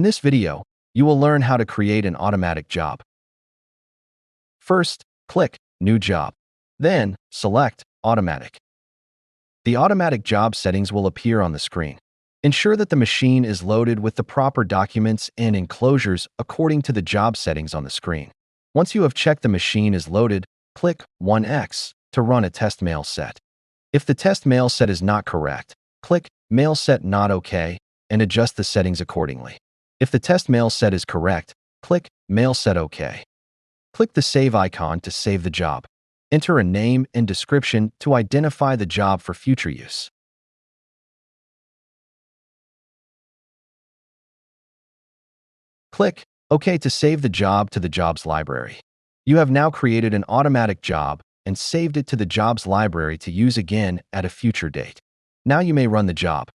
In this video, you will learn how to create an automatic job. First, click New Job. Then, select Automatic. The automatic job settings will appear on the screen. Ensure that the machine is loaded with the proper documents and enclosures according to the job settings on the screen. Once you have checked the machine is loaded, click 1x to run a test mail set. If the test mail set is not correct, click Mail Set Not OK and adjust the settings accordingly. If the test mail set is correct, click Mail Set OK. Click the Save icon to save the job. Enter a name and description to identify the job for future use. Click OK to save the job to the Jobs library. You have now created an automatic job and saved it to the Jobs library to use again at a future date. Now you may run the job.